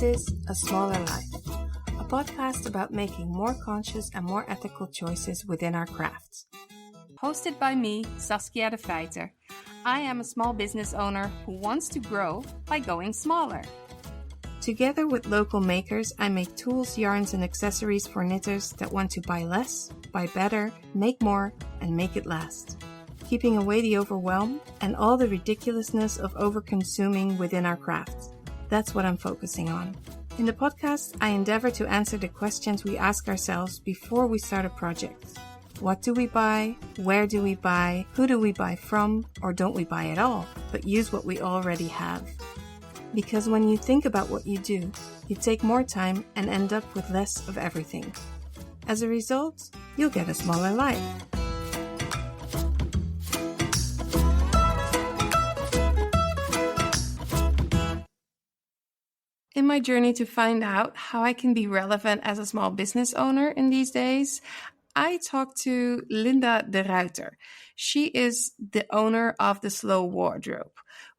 is A Smaller Life, a podcast about making more conscious and more ethical choices within our crafts. Hosted by me, Saskia de Ruiter. I am a small business owner who wants to grow by going smaller. Together with local makers, I make tools, yarns, and accessories for knitters that want to buy less, buy better, make more, and make it last. Keeping away the overwhelm and all the ridiculousness of over-consuming within our crafts. That's what I'm focusing on. In the podcast, I endeavor to answer the questions we ask ourselves before we start a project. What do we buy? Where do we buy? Who do we buy from? Or don't we buy at all, but use what we already have? Because when you think about what you do, you take more time and end up with less of everything. As a result, you'll get a smaller life. In my journey to find out how I can be relevant as a small business owner in these days, I talked to Linda de Ruiter. She is the owner of the Slow Wardrobe.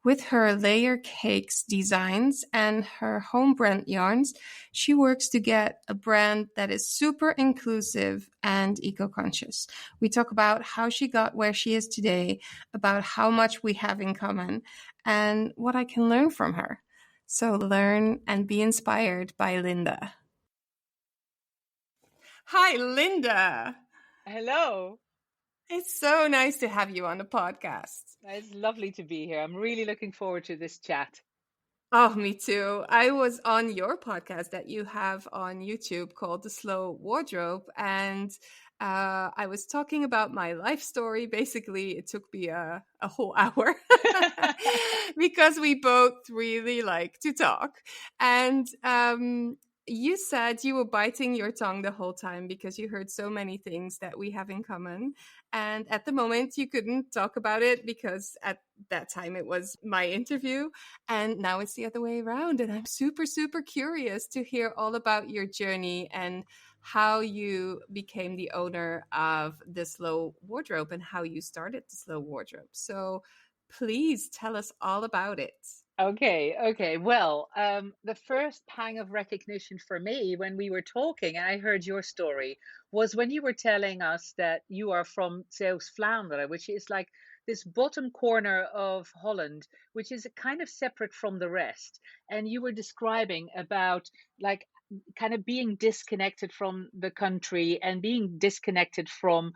With her layer cakes designs and her home brand yarns, she works to get a brand that is super inclusive and eco-conscious. We talk about how she got where she is today, about how much we have in common, and what I can learn from her. So learn and be inspired by Linda. Hi, Linda. Hello. It's so nice to have you on the podcast. It's lovely to be here. I'm really looking forward to this chat. Oh, me too. I was on your podcast that you have on YouTube called The Slow Wardrobe, and I was talking about my life story. Basically, it took me a whole hour because we both really like to talk. And you said you were biting your tongue the whole time because you heard so many things that we have in common. And at the moment, you couldn't talk about it because at that time it was my interview. And now it's the other way around. And I'm super, super curious to hear all about your journey and how you became the owner of the Slow Wardrobe and how you started the Slow Wardrobe. So please tell us all about it. Okay. Well, the first pang of recognition for me when we were talking and I heard your story was when you were telling us that you are from Zeeuws-Vlaanderen, which is like this bottom corner of Holland, which is kind of separate from the rest. And you were describing about like kind of being disconnected from the country and being disconnected from,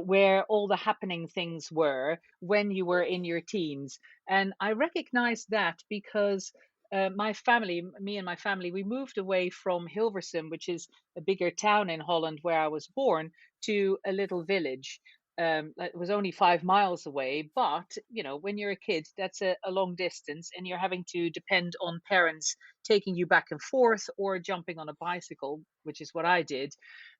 where all the happening things were when you were in your teens. And I recognize that because me and my family, we moved away from Hilversum, which is a bigger town in Holland where I was born, to a little village. It was only 5 miles away, but when you're a kid, that's a long distance, and you're having to depend on parents taking you back and forth or jumping on a bicycle, which is what I did.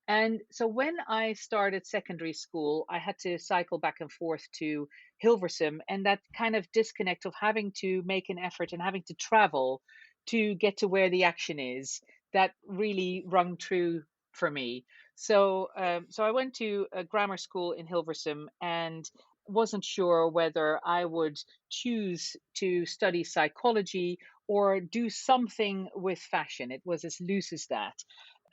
And so when I started secondary school, I had to cycle back and forth to Hilversum, and that kind of disconnect of having to make an effort and having to travel to get to where the action is, that really rung true for me. So I went to a grammar school in Hilversum and wasn't sure whether I would choose to study psychology or do something with fashion. It was as loose as that.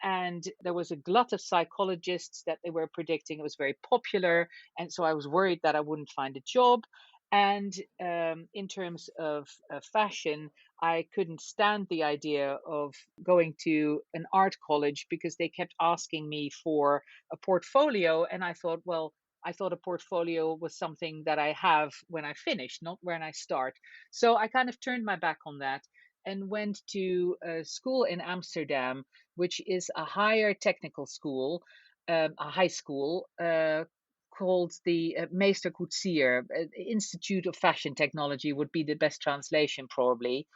And there was a glut of psychologists that they were predicting. It was very popular. And so I was worried that I wouldn't find a job. And in terms of fashion, I couldn't stand the idea of going to an art college because they kept asking me for a portfolio. And I thought, I thought a portfolio was something that I have when I finish, not when I start. So I kind of turned my back on that and went to a school in Amsterdam, which is a higher technical school, a high school, called the Meester Koetsier, Institute of Fashion Technology would be the best translation probably.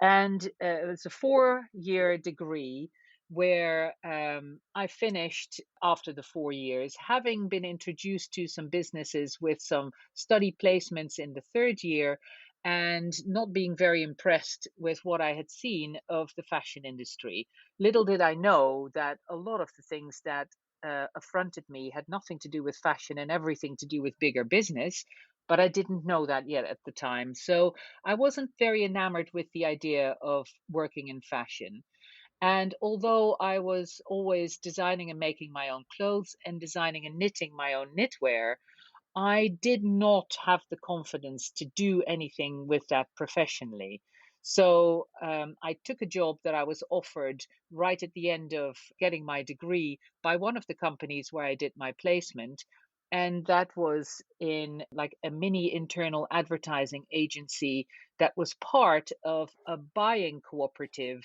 And it's a 4-year degree where I finished after the 4 years, having been introduced to some businesses with some study placements in the 3rd year and not being very impressed with what I had seen of the fashion industry. Little did I know that a lot of the things that affronted me had nothing to do with fashion and everything to do with bigger business, but I didn't know that yet at the time. So I wasn't very enamored with the idea of working in fashion. And although I was always designing and making my own clothes and designing and knitting my own knitwear, I did not have the confidence to do anything with that professionally. So I took a job that I was offered right at the end of getting my degree by one of the companies where I did my placement. And that was in like a mini internal advertising agency that was part of a buying cooperative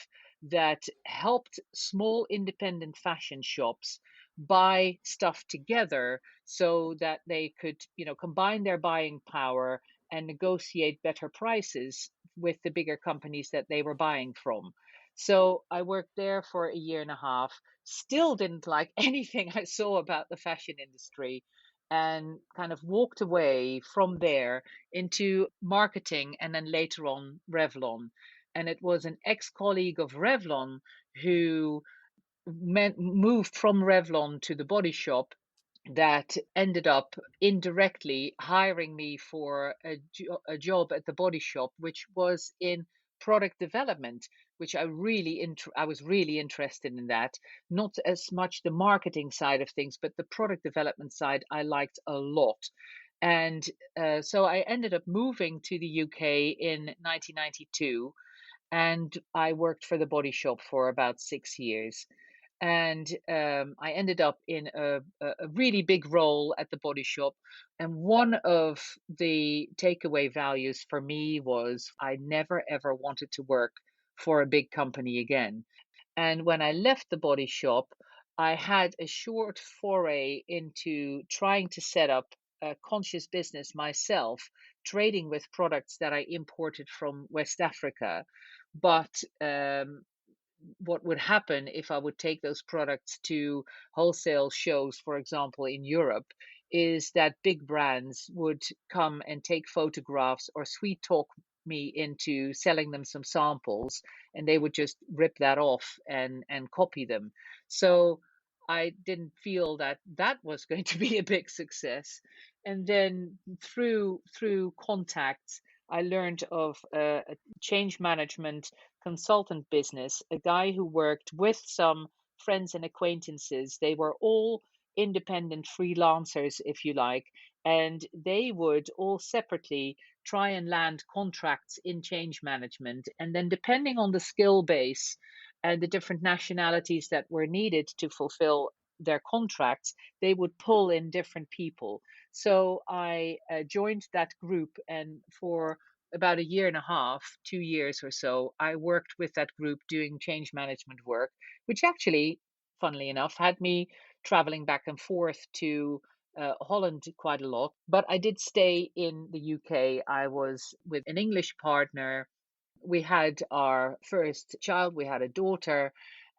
that helped small independent fashion shops buy stuff together so that they could, combine their buying power and negotiate better prices with the bigger companies that they were buying from. So I worked there for a year and a half, still didn't like anything I saw about the fashion industry, and kind of walked away from there into marketing and then later on Revlon. And it was an ex-colleague of Revlon who moved from Revlon to the Body Shop that ended up indirectly hiring me for a job at the Body Shop, which was in product development, which I was really interested in that. Not as much the marketing side of things, but the product development side I liked a lot. And so I ended up moving to the UK in 1992, and I worked for the Body Shop for about 6 years. And I ended up in a really big role at the Body Shop. And one of the takeaway values for me was I never ever wanted to work for a big company again. And when I left the Body Shop, I had a short foray into trying to set up a conscious business myself, trading with products that I imported from West Africa. But what would happen if I would take those products to wholesale shows, for example, in Europe, is that big brands would come and take photographs or sweet talk me into selling them some samples, and they would just rip that off and copy them. So I didn't feel that that was going to be a big success. And then through contacts, I learned of a change management consultant business, a guy who worked with some friends and acquaintances. They were all independent freelancers, if you like, and they would all separately try and land contracts in change management. And then, depending on the skill base and the different nationalities that were needed to fulfill their contracts, they would pull in different people. So I joined that group, and for about a year and a half, 2 years or so, I worked with that group doing change management work, which actually, funnily enough, had me traveling back and forth to Holland quite a lot. But I did stay in the UK. I was with an English partner. We had our first child, we had a daughter.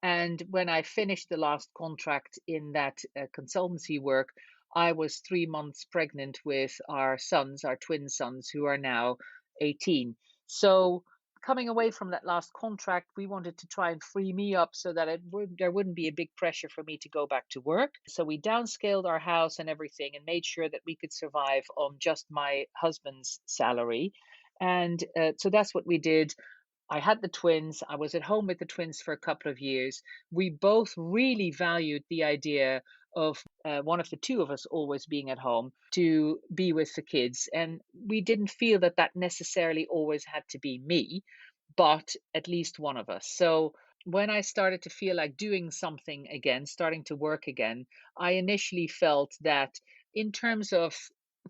And when I finished the last contract in that consultancy work, I was 3 months pregnant with our sons, our twin sons, who are now 18. So coming away from that last contract, we wanted to try and free me up so that there wouldn't be a big pressure for me to go back to work. So we downscaled our house and everything and made sure that we could survive on just my husband's salary. And so that's what we did. I had the twins. I was at home with the twins for a couple of years. We both really valued the idea of one of the two of us always being at home to be with the kids. And we didn't feel that that necessarily always had to be me, but at least one of us. So when I started to feel like doing something again, starting to work again, I initially felt that in terms of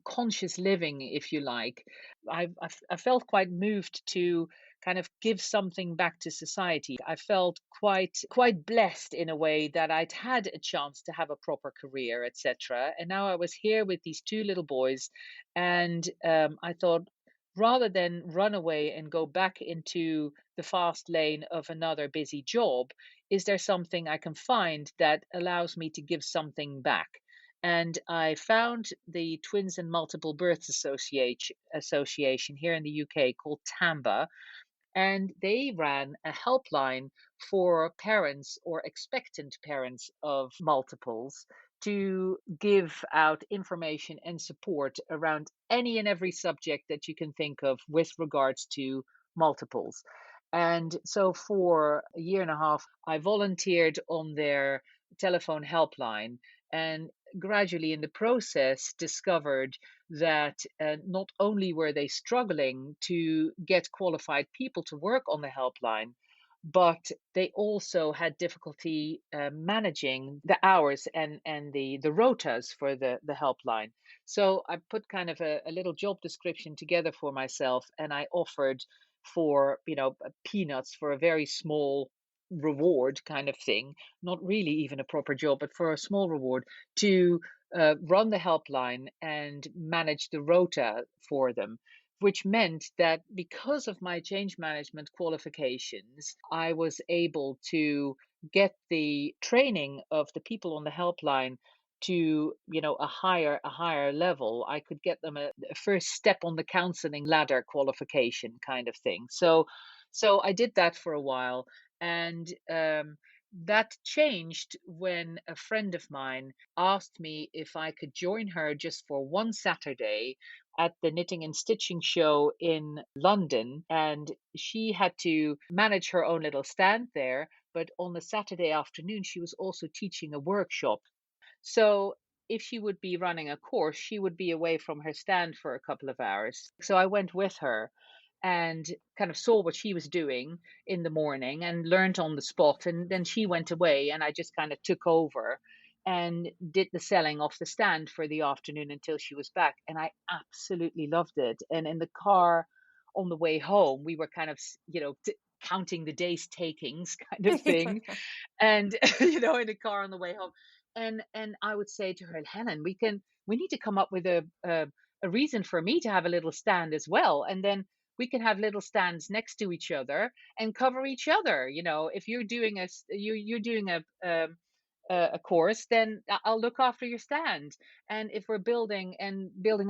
conscious living, if you like, I felt quite moved to kind of give something back to society. I felt quite blessed in a way that I'd had a chance to have a proper career, etc. And now I was here with these two little boys, and I thought, rather than run away and go back into the fast lane of another busy job, is there something I can find that allows me to give something back? And I found the Twins and Multiple Births Association here in the UK called TAMBA, and they ran a helpline for parents or expectant parents of multiples to give out information and support around any and every subject that you can think of with regards to multiples. And so for a year and a half, I volunteered on their telephone helpline, and gradually in the process discovered that not only were they struggling to get qualified people to work on the helpline, but they also had difficulty managing the hours and the rotas for the helpline. So I put kind of a little job description together for myself, and I offered for peanuts, for a very small reward kind of thing, not really even a proper job, but for a small reward, to run the helpline and manage the rota for them, which meant that because of my change management qualifications, I was able to get the training of the people on the helpline to a higher level. I could get them a first step on the counseling ladder qualification kind of thing. So I did that for a while, and that changed when a friend of mine asked me if I could join her just for one Saturday at the knitting and stitching show in London. And she had to manage her own little stand there, but on the Saturday afternoon she was also teaching a workshop. So if she would be running a course, she would be away from her stand for a couple of hours. So I went with her and kind of saw what she was doing in the morning and learned on the spot. And then she went away, and I just kind of took over and did the selling off the stand for the afternoon until she was back. And I absolutely loved it. And in the car on the way home, we were kind of, counting the day's takings kind of thing, and in the car on the way home. And I would say to her, Helen, we need to come up with a reason for me to have a little stand as well, and then we can have little stands next to each other and cover each other. If you're doing you're doing a course, then I'll look after your stand. And if we're building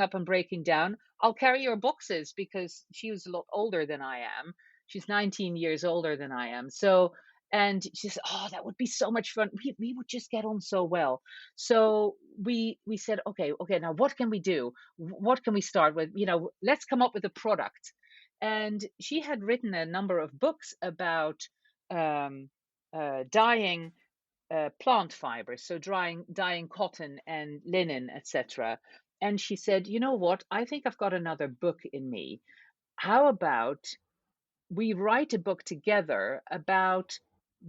up and breaking down, I'll carry your boxes, because she was a lot older than I am. She's 19 years older than I am. So, and she said, "Oh, that would be so much fun. We would just get on so well." So we said, okay, now what can we do? What can we start with? Let's come up with a product. And she had written a number of books about um, dyeing plant fibers, so dyeing cotton and linen, etc. And she said, "You know what? I think I've got another book in me. How about we write a book together about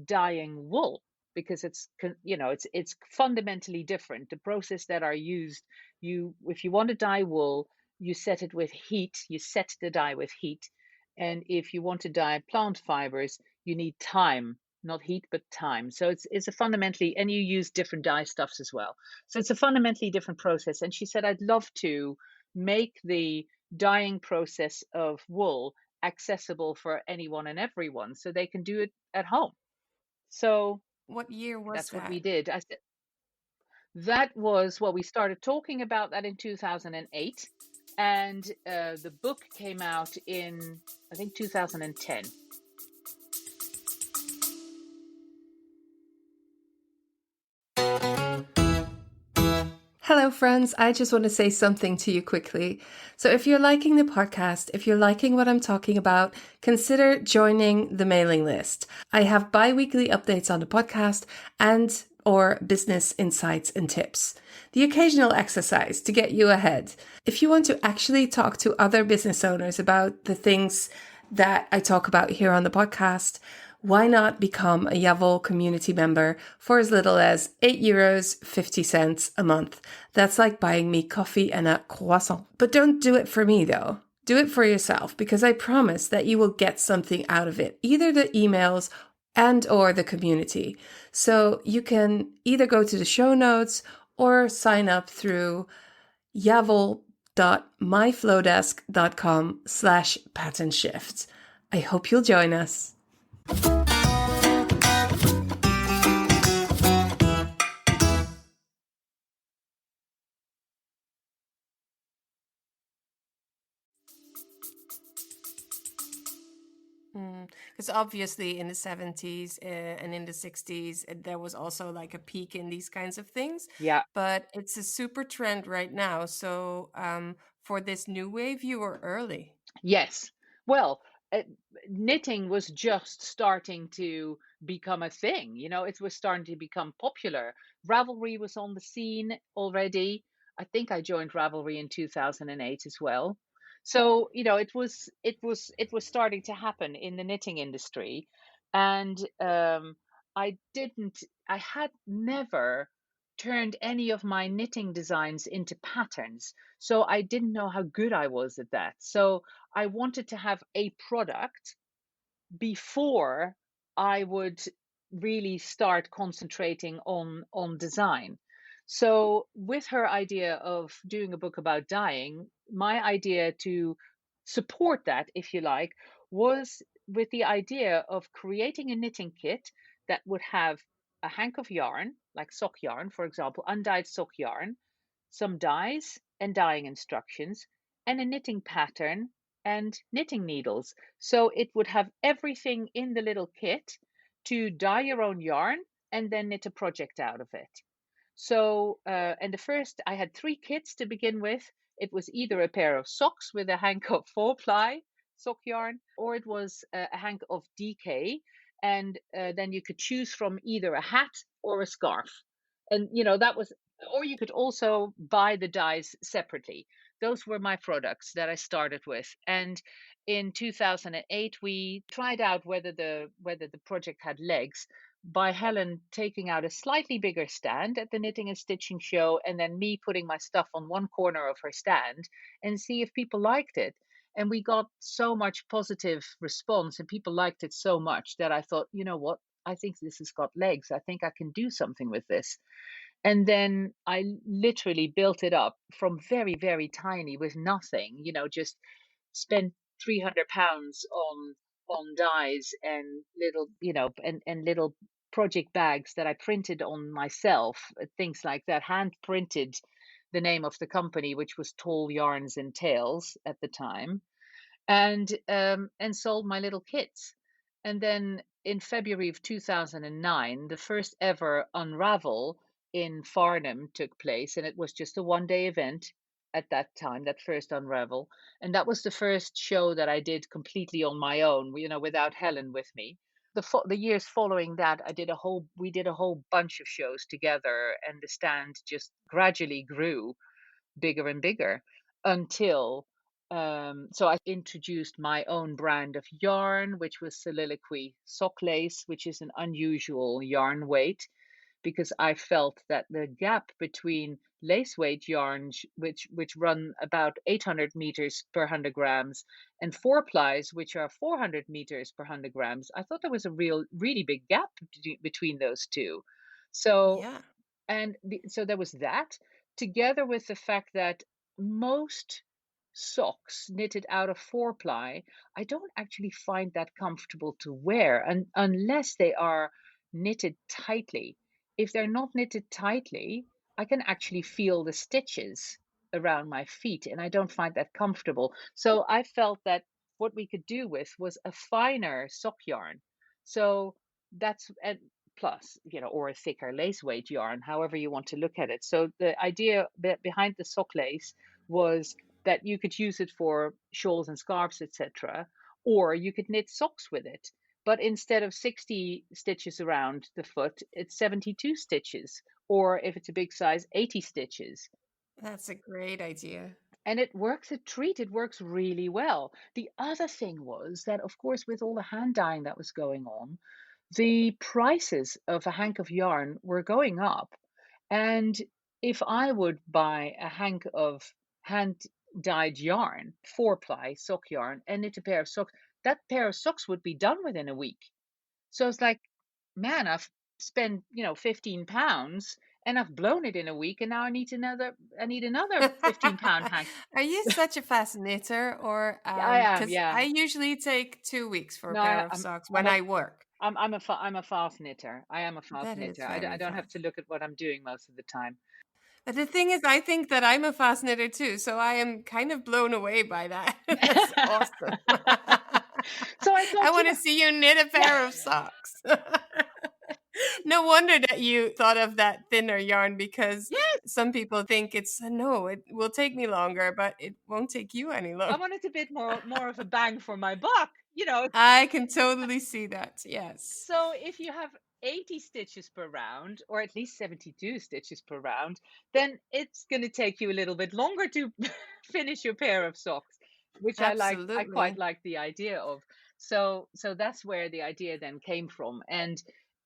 dyeing wool, because it's fundamentally different. The process that are used, if you want to dye wool, you set it with heat, you set the dye with heat. And if you want to dye plant fibers, you need time, not heat but time. So it's a fundamentally, and you use different dye stuffs as well. So it's a fundamentally different process. And she said, I'd love to make the dyeing process of wool accessible for anyone and everyone, so they can do it at home. So What year was that's what we that? did. I said that was, well, we started talking about that in 2008, and the book came out in, I think, 2010. Hello, friends. I just want to say something to you quickly. So, if you're liking the podcast, if you're liking what I'm talking about, consider joining the mailing list. I have bi-weekly updates on the podcast and or business insights and tips. The occasional exercise to get you ahead. If you want to actually talk to other business owners about the things that I talk about here on the podcast, why not become a Yavol community member for as little as €8.50 a month? That's like buying me coffee and a croissant. But don't do it for me though. Do it for yourself, because I promise that you will get something out of it, either the emails and or the community. So you can either go to the show notes or sign up through yavol.myflowdesk.com/pattern shift. I hope you'll join us. Because obviously in the 70s and in the 60s, there was also like a peak in these kinds of things. Yeah. But it's a super trend right now. So for this new wave, you were early. Yes. Well, uh, knitting was just starting to become a thing. It was starting to become popular. Ravelry was on the scene already. I think I joined Ravelry in 2008 as well. So, it was starting to happen in the knitting industry. And I didn't, I had never turned any of my knitting designs into patterns. So I didn't know how good I was at that. So I wanted to have a product before I would really start concentrating on design. So with her idea of doing a book about dyeing, my idea to support that, if you like, was with the idea of creating a knitting kit that would have a hank of yarn, like sock yarn, for example, undyed sock yarn, some dyes and dyeing instructions, and a knitting pattern and knitting needles. So it would have everything in the little kit to dye your own yarn and then knit a project out of it. So, and the first, I had three kits to begin with. It was either a pair of socks with a hank of 4-ply sock yarn, or it was a hank of DK. And then you could choose from either a hat or a scarf. And, that was, or you could also buy the dyes separately. Those were my products that I started with. And in 2008, we tried out whether the project had legs by Helen taking out a slightly bigger stand at the knitting and stitching show, and then me putting my stuff on one corner of her stand and see if people liked it. And we got so much positive response, and people liked it so much that I thought, you know what? I think this has got legs. I think I can do something with this. And then I literally built it up from very, very tiny with nothing, just spent £300 on dyes and little, and little project bags that I printed on myself, things like that, hand printed the name of the company, which was Tall Yarns and Tales at the time, and sold my little kits. And then in February of 2009, the first ever Unravel in Farnham took place, and it was just a one-day event at that time, that first Unravel. And that was the first show that I did completely on my own, without Helen with me. The years following that, we did a whole bunch of shows together, and the stand just gradually grew bigger and bigger until so I introduced my own brand of yarn, which was soliloquy sock lace, which is an unusual yarn weight because I felt that the gap between lace weight yarns, which run about 800 meters per 100 grams, and 4-plies, which are 400 meters per 100 grams, I thought there was a really big gap between those two. So Yeah. so there was that, together with the fact that most socks knitted out of 4-ply, I don't actually find that comfortable to wear, and unless they are knitted tightly. If they're not knitted tightly, I can actually feel the stitches around my feet, and I don't find that comfortable. So I felt that what we could do with was a finer sock yarn. So that's and plus, or a thicker lace weight yarn, however you want to look at it. So the idea behind the sock lace was that you could use it for shawls and scarves, etc., or you could knit socks with it. But instead of 60 stitches around the foot, it's 72 stitches, or if it's a big size, 80 stitches. That's a great idea. And it works a treat. It works really well. The other thing was that, of course, with all the hand dyeing that was going on, the prices of a hank of yarn were going up. And if I would buy a hank of hand dyed yarn, 4-ply sock yarn, and knit a pair of socks, that pair of socks would be done within a week. So it's like, man, I've spent, £15 and I've blown it in a week, and now I need another £15 hank. Are you such a fast knitter, or I am, because yeah. I usually take 2 weeks for a No, pair of socks I'm when a I work. I'm a fast knitter. I am a fast That is knitter. I very don't have to fast. look at what I'm doing most of the time. But the thing is, I think that I'm a fast knitter too, so I am kind of blown away by that. That's awesome. So I I thought, want to see you knit a yeah, pair of socks. No wonder that you thought of that thinner yarn, because yes, some people think it's no, it will take me longer, but it won't take you any I longer. wanted a bit more of a bang for my buck. you know, I can totally see that. Yes. so if you have 80 stitches per round, or at least 72 stitches per round, then it's going to take you a little bit longer to finish your pair of socks, which I like. I quite Absolutely. like the idea of. So that's where the idea then came from.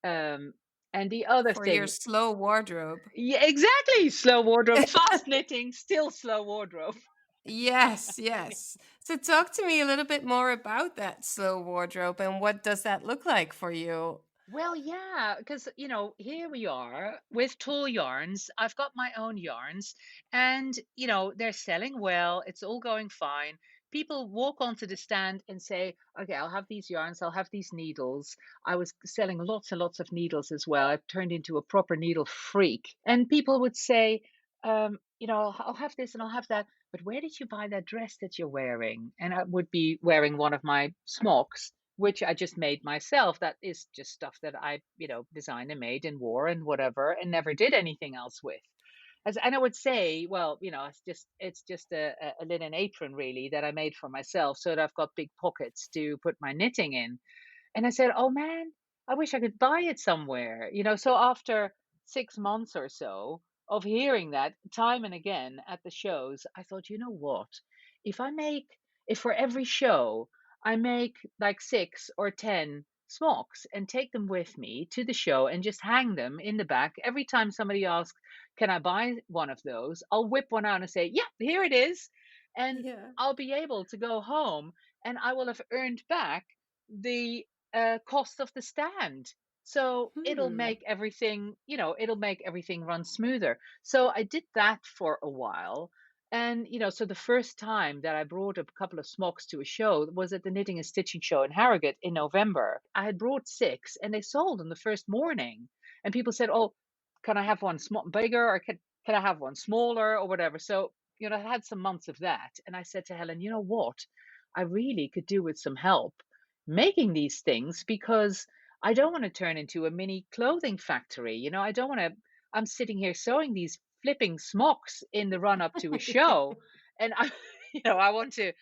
Um, and the other For your thing, slow wardrobe. yeah, exactly, slow wardrobe, fast knitting, still slow wardrobe. Yes, yes. So talk to me a little bit more about that slow wardrobe and what does that look like for you? Well, yeah, because here we are with tulle yarns. I've got my own yarns, and they're selling well. It's all going fine. People walk onto the stand and say, "Okay, I'll have these yarns. I'll have these needles." I was selling lots and lots of needles as well. I've turned into a proper needle freak. And people would say, "I'll have this and I'll have that, but where did you buy that dress that you're wearing?" And I would be wearing one of my smocks, which I just made myself. That is just stuff that I, designed and made and wore and whatever, and never did anything else with. And I would say, well, it's just a linen apron really that I made for myself, so that I've got big pockets to put my knitting in. And I said, "Oh man, I wish I could buy it somewhere." So after 6 months or so of hearing that time and again at the shows, I thought, you know what? If I make, if for every show I make like 6 or 10 smocks and take them with me to the show and just hang them in the back, every time somebody asks, "Can I buy one of those?" I'll whip one out and say, "Yeah, here it is." And Yeah. I'll be able to go home and I will have earned back the cost of the stand. So Hmm. it'll make everything run smoother. So I did that for a while. And, so the first time that I brought a couple of smocks to a show was at the Knitting and Stitching Show in Harrogate in November. I had brought six and they sold on the first morning. And people said, "Oh, can I have one bigger, or can I have one smaller or whatever?" So, I had some months of that. And I said to Helen, "You know what? I really could do with some help making these things, because I don't want to turn into a mini clothing factory. I don't want to, I'm sitting here sewing these flipping smocks in the run up to a show. And I, I want to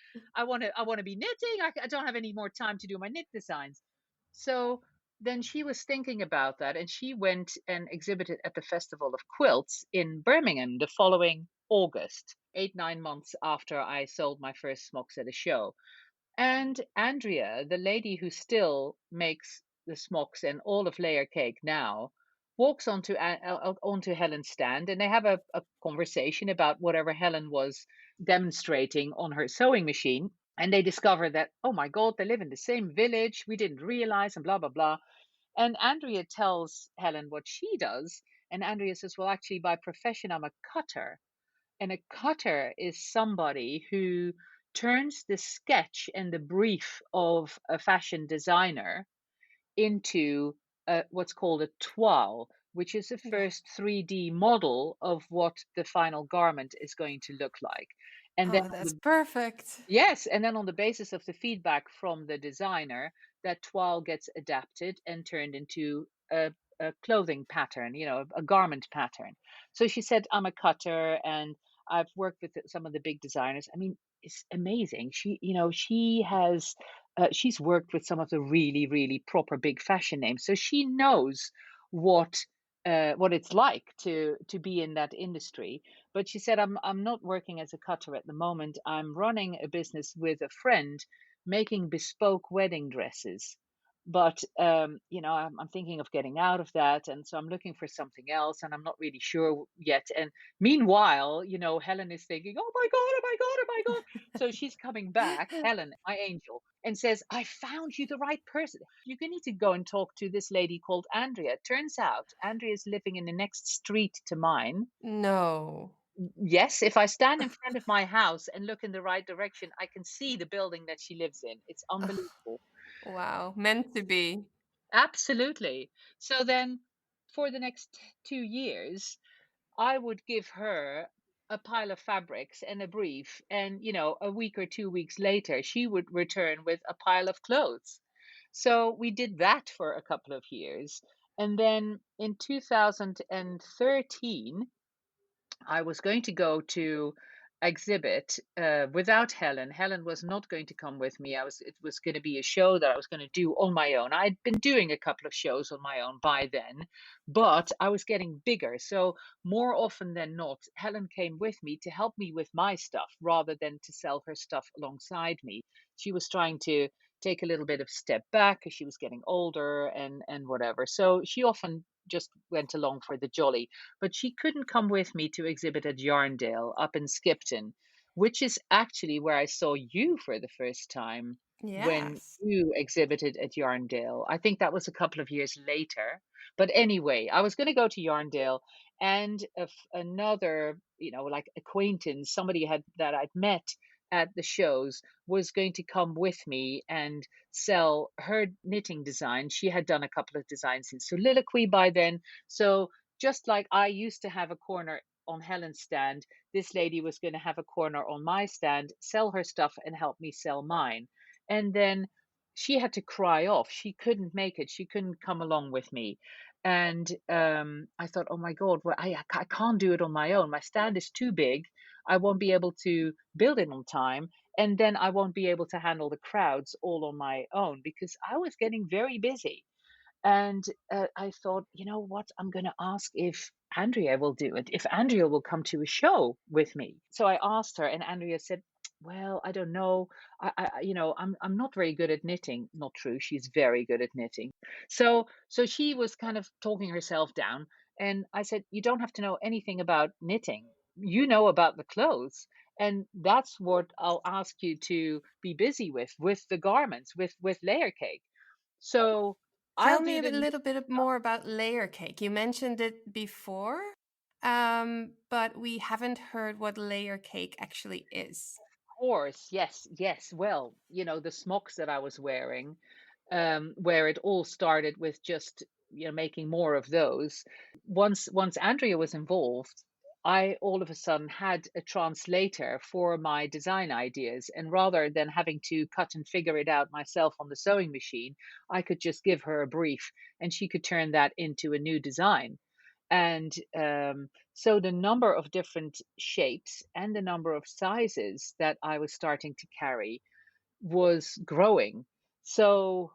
be knitting. I don't have any more time to do my knit designs." So then she was thinking about that and she went and exhibited at the Festival of Quilts in Birmingham the following August, 8, 9 months after I sold my first smocks at a show. And Andrea, the lady who still makes the smocks and all of layer cake now, walks onto Helen's stand, and they have a conversation about whatever Helen was demonstrating on her sewing machine. And they discover that, oh my God, they live in the same village. We didn't realize, and blah blah blah. And Andrea tells Helen what she does, and Andrea says, "Well, actually, by profession, I'm a cutter." And a cutter is somebody who turns the sketch and the brief of a fashion designer into what's called a toile, which is the Yeah. first 3D model of what the final garment is going to look like. And then Oh, that's perfect. Yes, and then on the basis of the feedback from the designer, that toile gets adapted and turned into a clothing pattern, a garment pattern. So she said, "I'm a cutter and I've worked with some of the big designers." I mean, it's amazing. She's worked with some of the really, really proper big fashion names. So she knows what what it's like to be in that industry. But she said, "I'm not working as a cutter at the moment. I'm running a business with a friend making bespoke wedding dresses. But I'm thinking of getting out of that, and so I'm looking for something else, and I'm not really sure yet." And meanwhile, Helen is thinking, "Oh my God, oh my God, oh my God." So she's coming back, Helen, my angel, and says, "I found you the right person. You need to go and talk to this lady called Andrea." Turns out Andrea is living in the next street to mine. No. Yes, if I stand in front of my house and look in the right direction, I can see the building that she lives in. It's unbelievable. Wow, meant to be. Absolutely. So then for the next 2 years, I would give her a pile of fabrics and a brief, and a week or 2 weeks later, she would return with a pile of clothes. So we did that for a couple of years. And then in 2013, I was going to go to exhibit without Helen. Helen was not going to come with me. It was going to be a show that I was going to do on my own. I'd been doing a couple of shows on my own by then, but I was getting bigger. So more often than not, Helen came with me to help me with my stuff rather than to sell her stuff alongside me. She was trying to take a little bit of step back because she was getting older and whatever. So she often just went along for the jolly, but she couldn't come with me to exhibit at Yarndale up in Skipton, which is actually where I saw you for the first time when Yes. you exhibited at Yarndale. I think that was a couple of years later. But anyway, I was going to go to Yarndale, and another, like acquaintance, somebody had that I'd met at the shows, was going to come with me and sell her knitting design. She had done a couple of designs in soliloquy by then. So just like I used to have a corner on Helen's stand, this lady was going to have a corner on my stand, sell her stuff and help me sell mine. And then she had to cry off. She couldn't make it. She couldn't come along with me. And I thought, oh my God, well, I can't do it on my own. My stand is too big. I won't be able to build it on time. And then I won't be able to handle the crowds all on my own because I was getting very busy. And I thought, you know what? I'm going to ask if Andrea will do it, if Andrea will come to a show with me. So I asked her, and Andrea said, "Well, I don't know. I'm not very good at knitting." Not true. She's very good at knitting. So she was kind of talking herself down, and I said, "You don't have to know anything about knitting. You know about the clothes." And that's what I'll ask you to be busy with the garments, with layer cake. So Tell I'll me do a the little bit more about layer cake. You mentioned it before, but we haven't heard what layer cake actually is. course. Yes, yes. Well, the smocks that I was wearing, where it all started with just, making more of those. Once Andrea was involved, I all of a sudden had a translator for my design ideas. And rather than having to cut and figure it out myself on the sewing machine, I could just give her a brief and she could turn that into a new design. And so the number of different shapes and the number of sizes that I was starting to carry was growing. So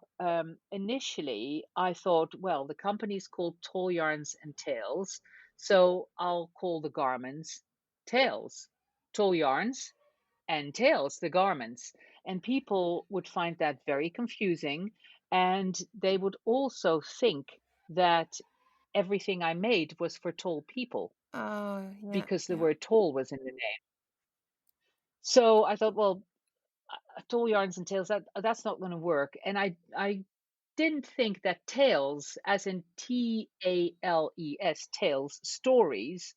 initially, I thought, well, the company's called Tall Yarns and Tails, so I'll call the garments Tails, Tall Yarns and Tails, the garments. And people would find that very confusing, and they would also think that everything I made was for tall people Oh, yeah, because the yeah. word tall was in the name. So I thought, well, tall yarns and tales, that's not going to work. And I didn't think that tales, as in Tales, tales, stories,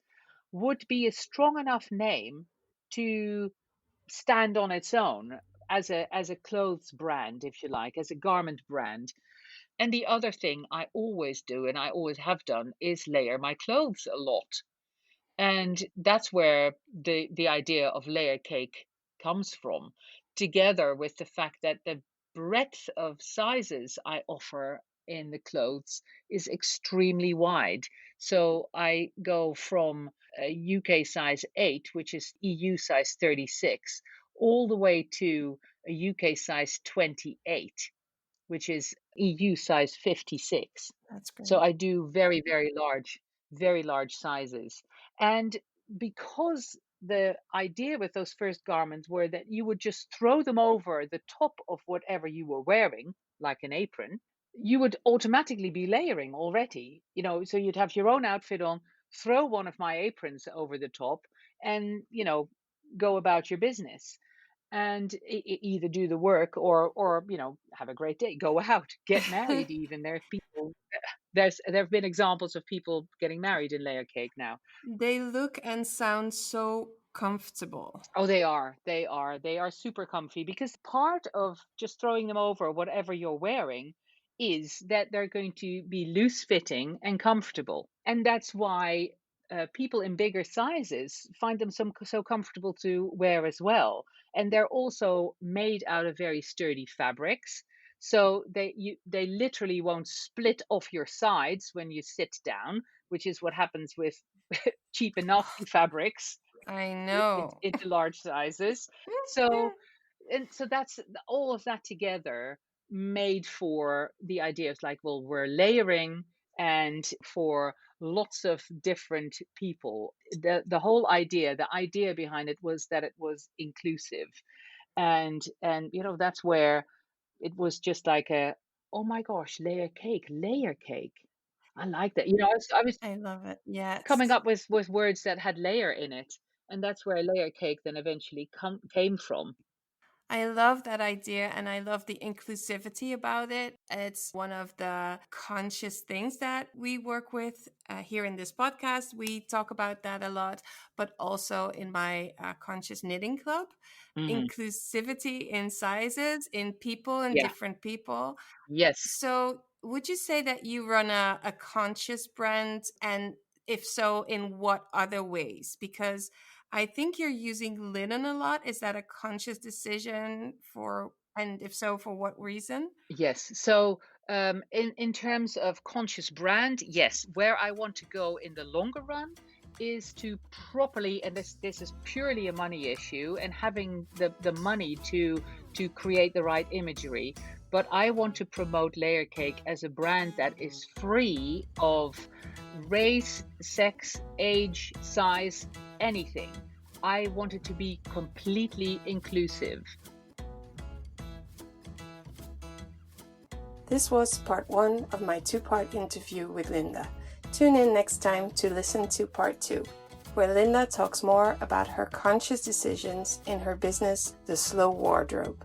would be a strong enough name to stand on its own as a clothes brand, if you like, as a garment brand. And the other thing I always do, and I always have done, is layer my clothes a lot. And that's where the idea of layer cake comes from, together with the fact that the breadth of sizes I offer in the clothes is extremely wide. So I go from a UK size 8, which is EU size 36, all the way to a UK size 28, which is EU size 56. That's So great. I do very large sizes. And because the idea with those first garments were that you would just throw them over the top of whatever you were wearing, like an apron, you would automatically be layering already. So you'd have your own outfit on, throw one of my aprons over the top, and, go about your business and either do the work or have a great day, go out, get married. Even there have been examples of people getting married in layer cake now. They look and sound so comfortable. Oh, they are super comfy, because part of just throwing them over whatever you're wearing is that they're going to be loose fitting and comfortable. And that's why people in bigger sizes find them so comfortable to wear as well. And they're also made out of very sturdy fabrics. So they literally won't split off your sides when you sit down, which is what happens with cheap enough fabrics. I It know. into large sizes. So and so that's all of that together made for the idea of like, well, we're layering and for lots of different people. The idea behind it was that it was inclusive. And that's where it was just like a, oh my gosh, layer cake. I like that. I was I love it. coming Yes. up with words that had layer in it, and that's where layer cake then eventually came from. I love that idea and I love the inclusivity about it. It's one of the conscious things that we work with here in this podcast. We talk about that a lot, but also in my conscious knitting club. Hmm. Inclusivity in sizes, in people, and Yeah. different people. Yes. So, would you say that you run a conscious brand? And if so, in what other ways? Because I think you're using linen a lot. Is that a conscious decision for, and if so, for what reason? Yes. So, in terms of conscious brand, yes, where I want to go in the longer run is to properly, and this is purely a money issue, and having the money to create the right imagery. But I want to promote Layer Cake as a brand that is free of race, sex, age, size, anything. I want it to be completely inclusive. This was part one of my two-part interview with Linda. Tune in next time to listen to part two, where Linda talks more about her conscious decisions in her business, The Slow Wardrobe.